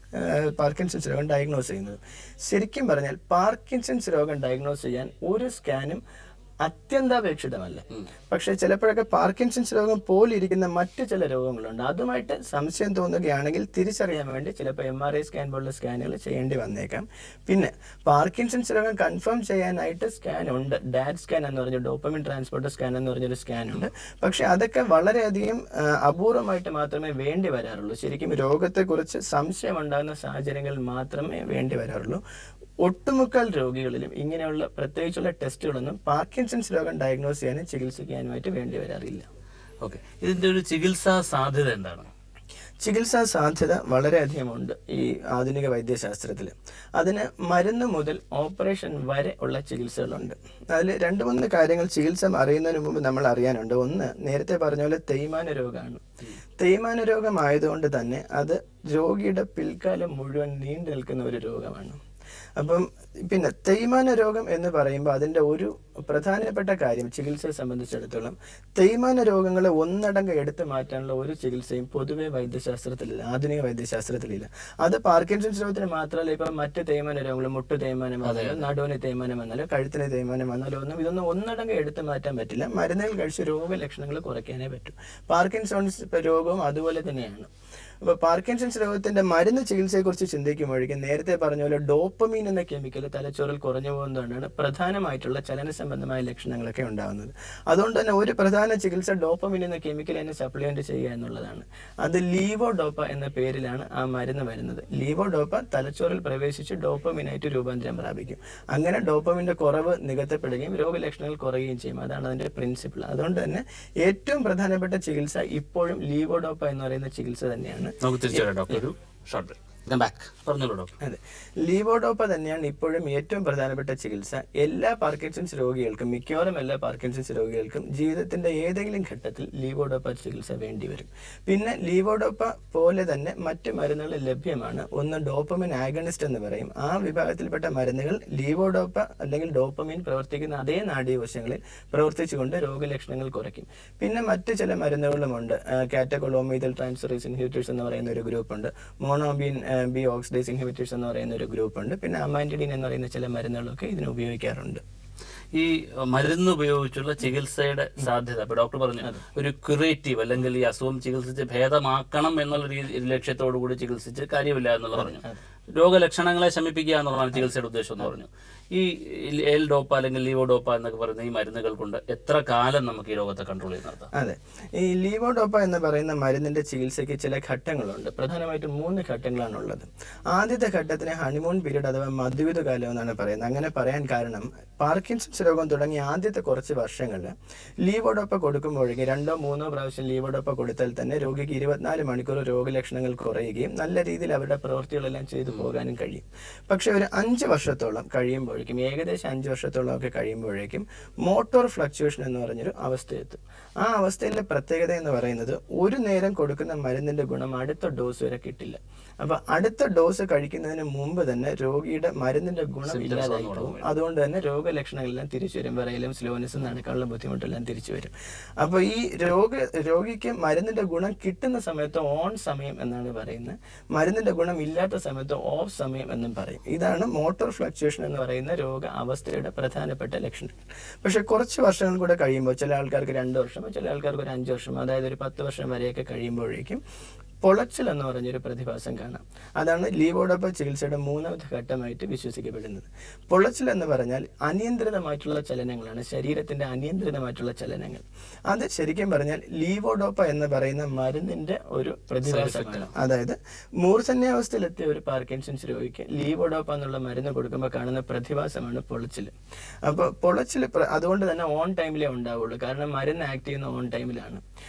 പാർക്കിൻസൺസ് രോഗം ഡയഗ്നോസ് ചെയ്യുന്നതും. ശരിക്കും പറഞ്ഞാൽ പാർക്കിൻസൺസ് രോഗം ഡയഗ്നോസ് ചെയ്യാൻ ഒരു സ്കാനും അത്യന്താപേക്ഷിതമല്ല. പക്ഷെ ചിലപ്പോഴൊക്കെ പാർക്കിൻസൺസ് രോഗം പോലിരിക്കുന്ന മറ്റു ചില രോഗങ്ങളുണ്ട്. അതുമായിട്ട് സംശയം തോന്നുകയാണെങ്കിൽ തിരിച്ചറിയാൻ വേണ്ടി ചിലപ്പോൾ MRI സ്കാൻ പോലുള്ള സ്കാനുകൾ ചെയ്യേണ്ടി വന്നേക്കാം. പിന്നെ പാർക്കിൻസൺസ് രോഗം കൺഫേം ചെയ്യാനായിട്ട് സ്കാൻ ഉണ്ട്. ഡാറ്റ് സ്കാൻ എന്ന് പറഞ്ഞ ഡോപ്പമിൻ ട്രാൻസ്പോർട്ടർ സ്കാൻ എന്ന് പറഞ്ഞൊരു സ്കാൻ ഉണ്ട്. പക്ഷെ അതൊക്കെ വളരെയധികം അപൂർവമായിട്ട് മാത്രമേ വേണ്ടി വരാറുള്ളൂ. ശരിക്കും രോഗത്തെക്കുറിച്ച് സംശയം ഉണ്ടാകുന്ന സാഹചര്യങ്ങളിൽ മാത്രമേ വേണ്ടി വരാറുള്ളൂ. ഒട്ടുമുക്കാൽ രോഗികളിലും ഇങ്ങനെയുള്ള പ്രത്യേകിച്ചുള്ള ടെസ്റ്റുകളൊന്നും പാർക്കിൻസൺസ് രോഗം ഡയഗ്നോസ് ചെയ്യാനും ചികിത്സിക്കാനുമായിട്ട് വേണ്ടി വരാറില്ല. ഓക്കെ, ഇതിന്റെ ഒരു ചികിത്സാ സാധ്യത എന്താണ്? ചികിത്സാ സാധ്യത വളരെയധികമുണ്ട് ഈ ആധുനിക വൈദ്യശാസ്ത്രത്തിൽ. അതിന് മരുന്ന് മുതൽ ഓപ്പറേഷൻ വരെ ഉള്ള ചികിത്സകളുണ്ട്. അതിൽ 2-3 കാര്യങ്ങൾ ചികിത്സ അറിയുന്നതിന് മുമ്പ് നമ്മൾ അറിയാനുണ്ട്. ഒന്ന്, നേരത്തെ പറഞ്ഞ പോലെ തേയ്മാന രോഗമാണ്. തേയ്മാന രോഗമായതുകൊണ്ട് തന്നെ അത് രോഗിയുടെ പിൽക്കാലം മുഴുവൻ നീണ്ടു നിൽക്കുന്ന ഒരു രോഗമാണ്. അപ്പം പിന്നെ തേയ്മാന രോഗം എന്ന് പറയുമ്പോൾ അതിൻ്റെ ഒരു പ്രധാനപ്പെട്ട കാര്യം ചികിത്സയെ സംബന്ധിച്ചിടത്തോളം, തേയ്മാന രോഗങ്ങളെ ഒന്നടങ്കം എടുത്തു മാറ്റാനുള്ള ഒരു ചികിത്സയും പൊതുവെ വൈദ്യശാസ്ത്രത്തിലില്ല, ആധുനിക വൈദ്യശാസ്ത്രത്തിലില്ല. അത് പാർക്കിൻസൺസ് രോഗത്തിന് മാത്രമല്ല, ഇപ്പം മറ്റ് തേയ്മാന രോഗങ്ങൾ, മുട്ടു തേയ്മാനം വന്നാലും നടുവിന് തേയ്മാനം വന്നാലും കഴുത്തിന് തേയ്മാനം വന്നാലും ഇതൊന്നും ഒന്നടങ്കം എടുത്തു മാറ്റാൻ പറ്റില്ല. മരുന്നുകൾ കഴിച്ച് രോഗലക്ഷണങ്ങൾ കുറയ്ക്കാനേ പറ്റൂ. പാർക്കിൻസൺസ് രോഗവും അതുപോലെ തന്നെയാണ്. അപ്പോൾ പാർക്കിൻസൺസ് രോഗത്തിന്റെ മരുന്ന് ചികിത്സയെക്കുറിച്ച് ചിന്തിക്കുമ്പോഴേക്കും നേരത്തെ പറഞ്ഞ പോലെ ഡോപ്പമീൻ എന്ന കെമിക്കൽ തലച്ചോറിൽ കുറഞ്ഞു പോകുന്നതുകൊണ്ടാണ് പ്രധാനമായിട്ടുള്ള ചലന സംബന്ധമായ ലക്ഷണങ്ങളൊക്കെ ഉണ്ടാകുന്നത്. അതുകൊണ്ട് തന്നെ ഒരു പ്രധാന ചികിത്സ ഡോപ്പമീൻ എന്ന കെമിക്കൽ തന്നെ സപ്ലിമെന്റ് ചെയ്യുക എന്നുള്ളതാണ്. അത് ലീവോഡോപ്പ എന്ന പേരിലാണ് ആ മരുന്ന് വരുന്നത്. ലീവോഡോപ്പ തലച്ചോറിൽ പ്രവേശിച്ച് ഡോപ്പമീനായിട്ട് രൂപാന്തരം പ്രാപിക്കും. അങ്ങനെ ഡോപ്പമിന്റെ കുറവ് നികത്തപ്പെടുകയും രോഗലക്ഷണങ്ങൾ കുറയുകയും ചെയ്യും. അതാണ് അതിന്റെ പ്രിൻസിപ്പിൾ. അതുകൊണ്ട് തന്നെ ഏറ്റവും പ്രധാനപ്പെട്ട ചികിത്സ ഇപ്പോഴും ലീവോഡോപ്പ എന്ന് പറയുന്ന ചികിത്സ തന്നെയാണ്. നമുക്ക് തിരിച്ചു ഡോക്ടർ ഒരു ഷോർട്ട് ബ്രേക്ക്. പറഞ്ഞോളൂ ഡോക്ടർ. അതെ, ലീവോഡോപ്പ തന്നെയാണ് ഇപ്പോഴും ഏറ്റവും പ്രധാനപ്പെട്ട ചികിത്സ. എല്ലാ പാർക്കിൻസൺസ് രോഗികൾക്കും, മിക്കവാറും എല്ലാ പാർക്കിൻസൺസ് രോഗികൾക്കും ജീവിതത്തിന്റെ ഏതെങ്കിലും ഘട്ടത്തിൽ ലീവോഡോപ്പ ചികിത്സ വേണ്ടിവരും. പിന്നെ ലീവോഡോപ്പ പോലെ തന്നെ മറ്റ് മരുന്നുകൾ ലഭ്യമാണ്. ഒന്ന് ഡോപ്പമിൻ ആഗണിസ്റ്റ് എന്ന് പറയും. ആ വിഭാഗത്തിൽപ്പെട്ട മരുന്നുകൾ ലീവോഡോപ്പ അല്ലെങ്കിൽ ഡോപ്പമിൻ പ്രവർത്തിക്കുന്ന അതേ നാഡീകോശങ്ങളിൽ പ്രവർത്തിച്ചുകൊണ്ട് രോഗലക്ഷണങ്ങൾ കുറയ്ക്കും. പിന്നെ മറ്റ് ചില മരുന്നുകളുമുണ്ട്. കാറ്റകോളോമീതൽ ട്രാൻസ്ഫറേസ് ഇൻഹിബിറ്റേഴ്സ് എന്ന് പറയുന്ന ഒരു ഗ്രൂപ്പുണ്ട്. മോണോബീൻ ബി ഓക്സിഡേസ് ഇൻഹിബിറ്റേഴ്സ് എന്ന് പറയുന്ന ഒരു ഗ്രൂപ്പ് ഉണ്ട്. പിന്നെ അമാൻറ്റിഡിൻ എന്ന് പറയുന്ന ചില മരുന്നുകളൊക്കെ ഇതിന് ഉപയോഗിക്കാറുണ്ട്. ഈ മരുന്ന് ഉപയോഗിച്ചുള്ള ചികിത്സയുടെ സാധ്യത, ഇപ്പൊ ഡോക്ടർ പറഞ്ഞു ഒരു ക്യൂറേറ്റീവ് അല്ലെങ്കിൽ ഈ അസുഖം ചികിത്സിച്ച് ഭേദമാക്കണം എന്നുള്ള ലക്ഷ്യത്തോടു കൂടി ചികിത്സിച്ച് കാര്യമില്ല എന്നുള്ള പറഞ്ഞു. രോഗലക്ഷണങ്ങളെ ശമിപ്പിക്കുക എന്നുള്ളതാണ് ചികിത്സയുടെ ഉദ്ദേശം എന്ന് പറഞ്ഞു. ഈ എൽ ഡോപ്പ അല്ലെങ്കിൽ ലീവോഡോപ്പ എന്നൊക്കെ പറയുന്ന ഈ മരുന്നുകൾ കൊണ്ട് എത്ര കാലം നമുക്ക് ഈ രോഗത്തെ കൺട്രോൾ ചെയ്ത് നടത്താം? അതെ, ഈ ലീവോഡോപ്പ എന്ന് പറയുന്ന മരുന്നിന്റെ ചികിത്സയ്ക്ക് ചില ഘട്ടങ്ങളുണ്ട്. പ്രധാനമായിട്ടും 3 ഘട്ടങ്ങളാണ് ഉള്ളത്. ആദ്യത്തെ ഘട്ടത്തിന് ഹണിമൂൺ പീരീഡ് അഥവാ മധുവിധ കാലം എന്നാണ് പറയുന്നത്. അങ്ങനെ പറയാൻ കാരണം പാർക്കിൻസൺസ് രോഗം തുടങ്ങി ആദ്യത്തെ കുറച്ച് വർഷങ്ങളിൽ ലീവോഡോപ്പ കൊടുക്കുമ്പോഴേക്കും 2-3 പ്രാവശ്യം ലീവോഡോപ്പ കൊടുത്താൽ തന്നെ രോഗിക്ക് 24 മണിക്കൂർ രോഗലക്ഷണങ്ങൾ കുറയുകയും നല്ല രീതിയിൽ അവരുടെ പ്രവൃത്തികളെല്ലാം ചെയ്തു പോകാനും കഴിയും. പക്ഷെ ഒരു 5 വർഷത്തോളം കഴിയുമ്പോഴേക്കും, ഏകദേശം 5 വർഷത്തോളം ഒക്കെ കഴിയുമ്പോഴേക്കും മോട്ടോർ ഫ്ലക്ച്വേഷൻ എന്ന് പറഞ്ഞൊരു അവസ്ഥയെത്തും. ആ അവസ്ഥയിലെ പ്രത്യേകത എന്ന് പറയുന്നത് ഒരു നേരം കൊടുക്കുന്ന മരുന്നിന്റെ ഗുണം അടുത്ത ഡോസ് വരെ കിട്ടില്ല. അപ്പൊ അടുത്ത ഡോസ് കഴിക്കുന്നതിന് മുമ്പ് തന്നെ രോഗിയുടെ മരുന്നിന്റെ ഗുണം ഇല്ലാതായി പോകും. അതുകൊണ്ട് തന്നെ രോഗലക്ഷണങ്ങളെല്ലാം തിരിച്ചു വരും. വിറയലും സ്ലോനെസ്സും നടക്കാനുള്ള ബുദ്ധിമുട്ടെല്ലാം തിരിച്ചു വരും. അപ്പൊ ഈ രോഗിക്ക് മരുന്നിന്റെ ഗുണം കിട്ടുന്ന സമയത്ത് ഓൺ സമയം എന്നാണ് പറയുന്നത്. മരുന്നിന്റെ ഗുണം ഇല്ലാത്ത സമയത്ത് ഓഫ് സമയം എന്നും പറയും. ഇതാണ് മോട്ടോർ ഫ്ലക്ച്വേഷൻ എന്ന് പറയുന്ന രോഗ അവസ്ഥയുടെ പ്രധാനപ്പെട്ട ലക്ഷണം. പക്ഷെ കുറച്ച് വർഷങ്ങൾ കൂടെ കഴിയുമ്പോൾ, ചില ആൾക്കാർക്ക് 2 വർഷം, ചില ആൾക്കാർക്ക് ഒരു 5 വർഷം, അതായത് ഒരു 10 വർഷം വരെയൊക്കെ കഴിയുമ്പോഴേക്കും പൊളച്ചിൽ എന്ന് പറഞ്ഞൊരു പ്രതിഭാസം കാണാം. അതാണ് ലീവോഡോപ്പ ചികിത്സയുടെ 3ാമത്തെ ഘട്ടമായിട്ട് വിശ്വസിക്കപ്പെടുന്നത്. പൊളച്ചിൽ എന്ന് പറഞ്ഞാൽ അനിയന്ത്രിതമായിട്ടുള്ള ചലനങ്ങളാണ്, ശരീരത്തിന്റെ അനിയന്ത്രിതമായിട്ടുള്ള ചലനങ്ങൾ. അത് ശരിക്കും പറഞ്ഞാൽ ലീവോഡോപ്പ എന്ന് പറയുന്ന മരുന്നിന്റെ ഒരു പ്രതിഭാസമാണ്. അതായത് മൂർധന്യാവസ്ഥയിലെത്തിയ ഒരു പാർക്കിൻസൺസ് രോഗിക്ക് ലീവോഡോപ്പ എന്നുള്ള മരുന്ന് കൊടുക്കുമ്പോൾ കാണുന്ന പ്രതിഭാസമാണ് പൊളച്ചിൽ. അപ്പോൾ പൊളച്ചിൽ അതുകൊണ്ട് തന്നെ ഓൺ ടൈമിലേ ഉണ്ടാവുള്ളൂ. കാരണം മരുന്ന് ആക്ട് ചെയ്യുന്ന ഓൺ ടൈമിലാണ്.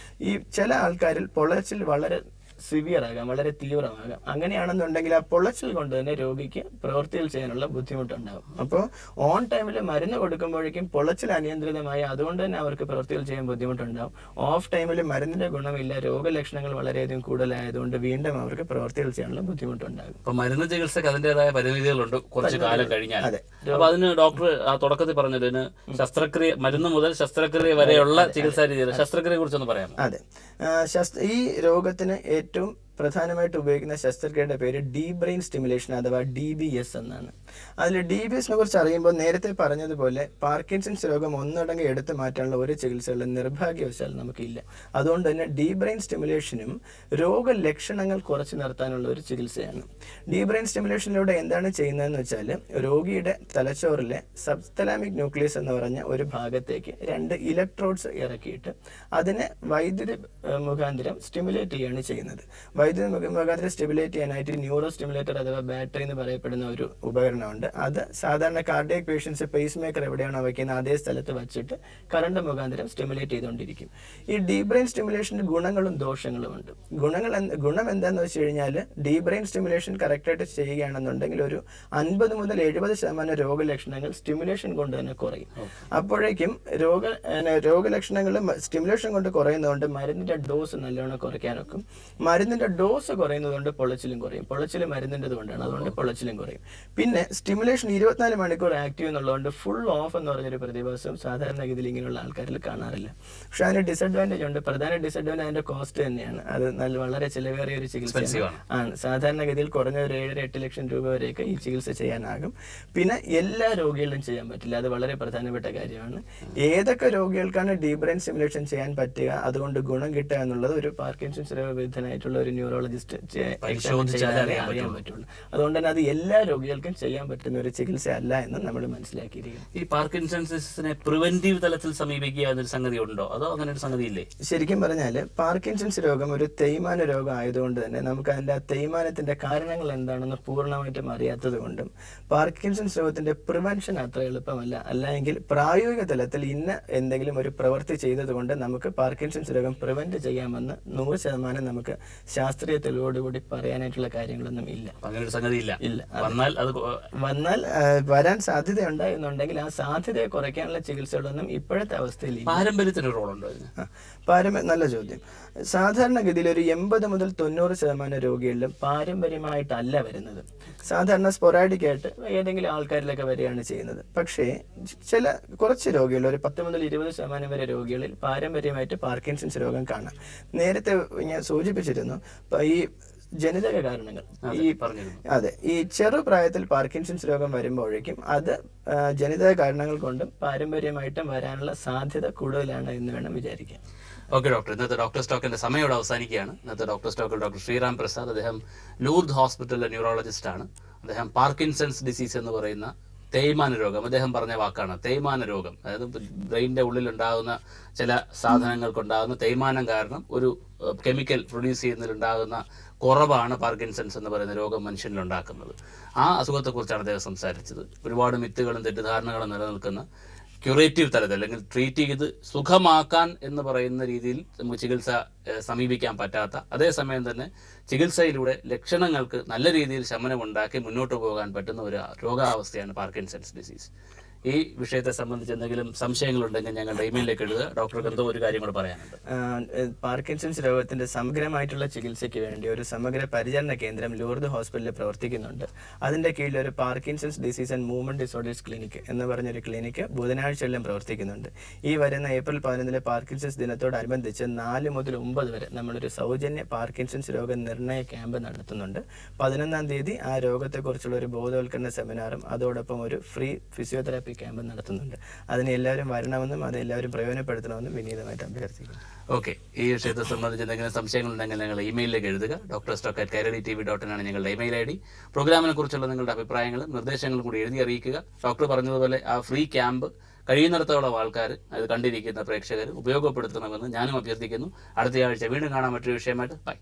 ഈ ചില ആൾക്കാരിൽ പൊളച്ചിൽ വളരെ സിവിയർ ആകാം, വളരെ തീവ്രമാകാം. അങ്ങനെയാണെന്നുണ്ടെങ്കിൽ ആ പൊളച്ചിൽ കൊണ്ട് തന്നെ രോഗിക്ക് പ്രവൃത്തികൾ ചെയ്യാനുള്ള ബുദ്ധിമുട്ടുണ്ടാകും. അപ്പോൾ ഓൺ ടൈമിൽ മരുന്ന് കൊടുക്കുമ്പോഴേക്കും പൊളച്ചിൽ അനിയന്ത്രിതമായി, അതുകൊണ്ട് തന്നെ അവർക്ക് പ്രവൃത്തികൾ ചെയ്യാൻ ബുദ്ധിമുട്ടുണ്ടാകും. ഓഫ് ടൈമിൽ മരുന്നിന്റെ ഗുണമില്ല, രോഗലക്ഷണങ്ങൾ വളരെയധികം കൂടുതലായതുകൊണ്ട് വീണ്ടും അവർക്ക് പ്രവൃത്തികൾ ചെയ്യാനുള്ള ബുദ്ധിമുട്ടുണ്ടാകും. അപ്പൊ മരുന്ന് ചികിത്സക്ക് അതിൻ്റെതായ പരിമിതികളുണ്ട് കുറച്ച് കാലം കഴിഞ്ഞാൽ. അപ്പൊ അതിന് ഡോക്ടർ ആ തുടക്കത്തിൽ പറഞ്ഞതിന് ശസ്ത്രക്രിയ, മരുന്ന് മുതൽ ശസ്ത്രക്രിയ വരെയുള്ള ചികിത്സാ രീതികൾ, ശസ്ത്രക്രിയയെ കുറിച്ചൊന്ന് പറയാമോ? അതെ, ഈ രോഗത്തിന് ഏറ്റവും പ്രധാനമായിട്ട് ഉപയോഗിക്കുന്ന ശസ്ത്രക്രിയയുടെ പേര് ഡീപ് ബ്രെയിൻ സ്റ്റിമുലേഷൻ അഥവാ DBS എന്നാണ്. അതിൽ DBSനെ കുറിച്ച് അറിയുമ്പോൾ നേരത്തെ പറഞ്ഞതുപോലെ പാർക്കിൻസൺസ് രോഗം ഒന്നടങ്കം എടുത്തു മാറ്റാനുള്ള ഒരു ചികിത്സകളും നിർഭാഗ്യവശാൽ നമുക്കില്ല. അതുകൊണ്ട് തന്നെ ഡീപ് ബ്രെയിൻ സ്റ്റിമുലേഷനും രോഗലക്ഷണങ്ങൾ കുറച്ച് നിർത്താനുള്ള ഒരു ചികിത്സയാണ്. ഡീപ് ബ്രെയിൻ സ്റ്റിമുലേഷനിലൂടെ എന്താണ് ചെയ്യുന്നതെന്ന് വെച്ചാൽ രോഗിയുടെ തലച്ചോറിലെ സബ്തലാമിക് ന്യൂക്ലിയസ് എന്ന് പറഞ്ഞ ഒരു ഭാഗത്തേക്ക് 2 ഇലക്ട്രോഡ്സ് ഇറക്കിയിട്ട് അതിനെ വൈദ്യുതി മുഖാന്തരം സ്റ്റിമുലേറ്റ് ചെയ്യുകയാണ് ചെയ്യുന്നത്. വൈദ്യുതി മുഖാന്തരം സ്റ്റിമുലേറ്റ് ചെയ്യാനായിട്ട് ന്യൂറോ സ്റ്റിമുലേറ്റർ അഥവാ ബാറ്ററി എന്ന് പറയപ്പെടുന്ന ഒരു ഉപകരണമുണ്ട്. അത് സാധാരണ കാർഡിയക് പേഷ്യൻസ് പേസ് മേക്കർ എവിടെയാണോ വയ്ക്കുന്നത് അതേ സ്ഥലത്ത് വെച്ചിട്ട് കറണ്ട് മുഖാന്തരം സ്റ്റിമുലേറ്റ് ചെയ്തുകൊണ്ടിരിക്കും. ഈ ഡീപ് ബ്രെയിൻ സ്റ്റിമുലേഷന് ഗുണങ്ങളും ദോഷങ്ങളും ഉണ്ട്. ഗുണം എന്താണെന്ന് വെച്ച് കഴിഞ്ഞാൽ ഡീപ് ബ്രെയിൻ സ്റ്റിമുലേഷൻ കറക്റ്റായിട്ട് ചെയ്യുകയാണെന്നുണ്ടെങ്കിൽ ഒരു 50 മുതൽ 70% രോഗലക്ഷണങ്ങൾ സ്റ്റിമുലേഷൻ കൊണ്ട് തന്നെ കുറയും. അപ്പോഴേക്കും രോഗലക്ഷണങ്ങൾ സ്റ്റിമുലേഷൻ കൊണ്ട് കുറയുന്നതുകൊണ്ട് മരുന്നിന്റെ ഡോസ് നല്ലോണം കുറയ്ക്കാനൊക്കും. മരുന്നിന്റെ ഡോസ് കുറയുന്നതുകൊണ്ട് പൊളച്ചിലും കുറയും. പൊളച്ചിൽ മരുന്നിൻ്റെത് കൊണ്ടാണ്, അതുകൊണ്ട് പൊളച്ചിലും കുറയും. പിന്നെ സ്റ്റിമുലേഷൻ 24 മണിക്കൂർ ആക്റ്റീവ് എന്നുള്ളതുകൊണ്ട് ഫുൾ ഓഫ് എന്ന് പറഞ്ഞൊരു പ്രതിഭാസം സാധാരണഗതിയിൽ ഇങ്ങനെയുള്ള ആൾക്കാരിൽ കാണാറില്ല. പക്ഷെ അതിന് ഡിസഡ്വാൻറ്റേജ് ഉണ്ട്. പ്രധാന ഡിസഡ്വാൻറ്റേജ് അതിന്റെ കോസ്റ്റ് തന്നെയാണ്. അത് വളരെ ചിലവേറിയ ഒരു ചികിത്സ ആണ്. സാധാരണഗതിയിൽ കുറഞ്ഞ ഒരു 7-8 ലക്ഷം രൂപ വരെയൊക്കെ ഈ ചികിത്സ ചെയ്യാനാകും. പിന്നെ എല്ലാ രോഗികളിലും ചെയ്യാൻ പറ്റില്ല. അത് വളരെ പ്രധാനപ്പെട്ട കാര്യമാണ്. ഏതൊക്കെ രോഗികൾക്കാണ് ഡീപ് ബ്രെയിൻ സ്റ്റിമുലേഷൻ ചെയ്യാൻ പറ്റുക, അതുകൊണ്ട് ഗുണം കിട്ടുക എന്നുള്ളത് ഒരു പാർക്കിൻസൺസ് രോഗവിദഗ്ധനായിട്ടുള്ള ഒരു ന്യൂറോളജിസ്റ്റ് അറിയാൻ പറ്റുള്ളൂ. അതുകൊണ്ട് തന്നെ അത് എല്ലാ രോഗികൾക്കും ചെയ്യാൻ പറ്റുന്ന ഒരു ചികിത്സ അല്ല എന്ന് നമ്മൾ മനസ്സിലാക്കിയിരിക്കുന്നു. ഈ പാർക്കിൻസൺസിനെ പ്രിവെന്റീവ് തലത്തിൽ സമീപിക്കുക എന്നൊരു സംഗതി ഉണ്ടോ, അതോ അങ്ങനെ ഒരു സംഗതി ഇല്ലേ? ശരിക്കും പറഞ്ഞാൽ പാർക്കിൻസൺസ് രോഗം ഒരു തേയ്മാന രോഗം ആയതുകൊണ്ട് തന്നെ നമുക്ക് അതിന്റെ തേയ്മാനത്തിന്റെ കാരണങ്ങൾ എന്താണെന്ന് പൂർണ്ണമായിട്ടും അറിയാത്തത് കൊണ്ടും പാർക്കിൻസൺസ് രോഗത്തിന്റെ പ്രിവെൻഷൻ അത്ര എളുപ്പമല്ല. അല്ലെങ്കിൽ പ്രായോഗിക തലത്തിൽ ഇന്ന എന്തെങ്കിലും ഒരു പ്രവൃത്തി ചെയ്തതുകൊണ്ട് നമുക്ക് പാർക്കിൻസൺസ് രോഗം പ്രിവെന്റ് ചെയ്യാമെന്ന് 100% നമുക്ക് ശാസ്ത്രീയ തെളിവോടുകൂടി പറയാനായിട്ടുള്ള കാര്യങ്ങളൊന്നും ഇല്ല. അങ്ങനെ ഒരു സംഗതി ഇല്ല. വന്നാൽ വരാൻ സാധ്യതയുണ്ട് എന്നുണ്ടെങ്കിൽ ആ സാധ്യതയെ കുറയ്ക്കാനുള്ള ചികിത്സകളൊന്നും ഇപ്പോഴത്തെ അവസ്ഥയിൽ പാരമ്പര്യത്തിന് റോളുണ്ടോ? നല്ല ചോദ്യം. സാധാരണഗതിയിൽ ഒരു 80 മുതൽ 90% രോഗികളിലും പാരമ്പര്യമായിട്ടല്ല വരുന്നത്. സാധാരണ സ്പൊറാഡിക് ആയിട്ട് ഏതെങ്കിലും ആൾക്കാരിലൊക്കെ വരികയാണ് ചെയ്യുന്നത്. പക്ഷേ കുറച്ച് രോഗികൾ, ഒരു 10 മുതൽ 20% വരെ രോഗികളിൽ പാരമ്പര്യമായിട്ട് പാർക്കിൻസൺസ് രോഗം കാണാം. നേരത്തെ ഞാൻ സൂചിപ്പിച്ചിരുന്നു ഈ ജനിതക കാരണങ്ങൾ. ഈ ചെറുപ്രായത്തിൽ പാർക്കിൻസൺസ് രോഗം വരുമ്പോഴേക്കും അത് ജനിതക കാരണങ്ങൾ കൊണ്ടും പാരമ്പര്യമായിട്ടും വരാനുള്ള സാധ്യത കൂടുതലാണ് എന്ന് വേണം വിചാരിക്കാൻ. ഓക്കെ ഡോക്ടർ, ഇന്നത്തെ ഡോക്ടർ സ്റ്റോക്കിന്റെ സമയം ഇവിടെ അവസാനിക്കുകയാണ്. ഇന്നത്തെ ഡോക്ടർ സ്റ്റോക്കിൽ ഡോക്ടർ ശ്രീറാം പ്രസാദ്, അദ്ദേഹം ലൂർദ് ഹോസ്പിറ്റലിലെ ന്യൂറോളജിസ്റ്റ് ആണ്. അദ്ദേഹം പാർക്കിൻസൺസ് ഡിസീസ് എന്ന് പറയുന്ന തേയ്മാന രോഗം, അദ്ദേഹം പറഞ്ഞ വാക്കാണ് തേയ്മാന രോഗം. അതായത് ബ്രെയിനിന്റെ ഉള്ളിൽ ഉണ്ടാകുന്ന ചില സാധനങ്ങൾക്കുണ്ടാകുന്ന തേയ്മാനം കാരണം ഒരു കെമിക്കൽ പ്രൊഡ്യൂസ് ചെയ്യുന്നതിലുണ്ടാകുന്ന കുറവാണ് പാർക്കിൻസൺസ് എന്ന് പറയുന്ന രോഗം മനുഷ്യനിലുണ്ടാക്കുന്നത്. ആ അസുഖത്തെക്കുറിച്ചാണ് അദ്ദേഹം സംസാരിച്ചത്. ഒരുപാട് മിത്തുകളും തെറ്റിദ്ധാരണകളും നിലനിൽക്കുന്ന ക്യൂറേറ്റീവ് തലത്തിൽ അല്ലെങ്കിൽ ട്രീറ്റ് ചെയ്ത് സുഖമാക്കാൻ എന്ന് പറയുന്ന രീതിയിൽ നമുക്ക് ചികിത്സ സമീപിക്കാൻ പറ്റാത്ത, അതേസമയം തന്നെ ചികിത്സയിലൂടെ ലക്ഷണങ്ങൾക്ക് നല്ല രീതിയിൽ ശമനമുണ്ടാക്കി മുന്നോട്ട് പോകാൻ പറ്റുന്ന ഒരു രോഗാവസ്ഥയാണ് പാർക്കിൻസൺസ് ഡിസീസ്. ഈ വിഷയത്തെ സംബന്ധിച്ച് എന്തെങ്കിലും സംശയങ്ങളുണ്ടെങ്കിൽ ഞങ്ങളുടെ ഇമെയിലേക്ക് എഴുതുക. ഡോക്ടർക്ക് എന്തോ ഒരു കാര്യം കൂടെ പറയാനുണ്ട്. പാർക്കിൻസൺസ് രോഗത്തിന്റെ സമഗ്രമായിട്ടുള്ള ചികിത്സയ്ക്ക് വേണ്ടി ഒരു സമഗ്ര പരിചരണ കേന്ദ്രം ലൂർദ് ഹോസ്പിറ്റലിൽ പ്രവർത്തിക്കുന്നുണ്ട്. അതിന്റെ കീഴിൽ ഒരു Parkinson's disease and movement disorders clinic എന്ന് പറഞ്ഞൊരു ക്ലിനിക്ക് ബുധനാഴ്ചകളിലും പ്രവർത്തിക്കുന്നുണ്ട്. ഈ വരുന്ന ഏപ്രിൽ 11 പാർക്കിൻസൺസ് ദിനത്തോടനുബന്ധിച്ച് 4 മുതൽ 9 വരെ നമ്മളൊരു സൗജന്യ പാർക്കിൻസൺസ് രോഗ നിർണയ ക്യാമ്പ് നടത്തുന്നുണ്ട്. 11-ാം തീയതി ആ രോഗത്തെക്കുറിച്ചുള്ള ഒരു ബോധവൽക്കരണ സെമിനാറും അതോടൊപ്പം ഒരു ഫ്രീ ഫിസിയോതെറാപ്പി ക്യാമ്പ് നടത്തുന്നുണ്ട്. അതിന് എല്ലാവരും വരണമെന്നും അത് എല്ലാവരും പ്രയോജനപ്പെടുത്തണമെന്നും വിനീതമായിട്ട് അഭ്യർത്ഥിക്കുന്നു. ഓക്കെ, ഈ വിഷയത്തെ സംബന്ധിച്ച് എന്തെങ്കിലും സംശയങ്ങളുണ്ടെങ്കിൽ ഞങ്ങൾ ഇമെയിലിലേക്ക് എഴുതുക. drstock@kairaditv.in ആണ് ഞങ്ങളുടെ ഇമെയിൽ ID. പ്രോഗ്രാമിനെ കുറിച്ചുള്ള നിങ്ങളുടെ അഭിപ്രായങ്ങളും നിർദ്ദേശങ്ങളും കൂടി എഴുതി അറിയിക്കുക. ഡോക്ടർ പറഞ്ഞതുപോലെ ആ ഫ്രീ ക്യാമ്പ് കഴിയുന്നിടത്തോളം ആൾക്കാർ, അത് കണ്ടിരിക്കുന്ന പ്രേക്ഷകർ ഉപയോഗപ്പെടുത്തണമെന്ന് ഞാനും അഭ്യർത്ഥിക്കുന്നു. അടുത്തയാഴ്ച വീണ്ടും കാണാൻ മറ്റൊരു വിഷയമായിട്ട്. ബൈ.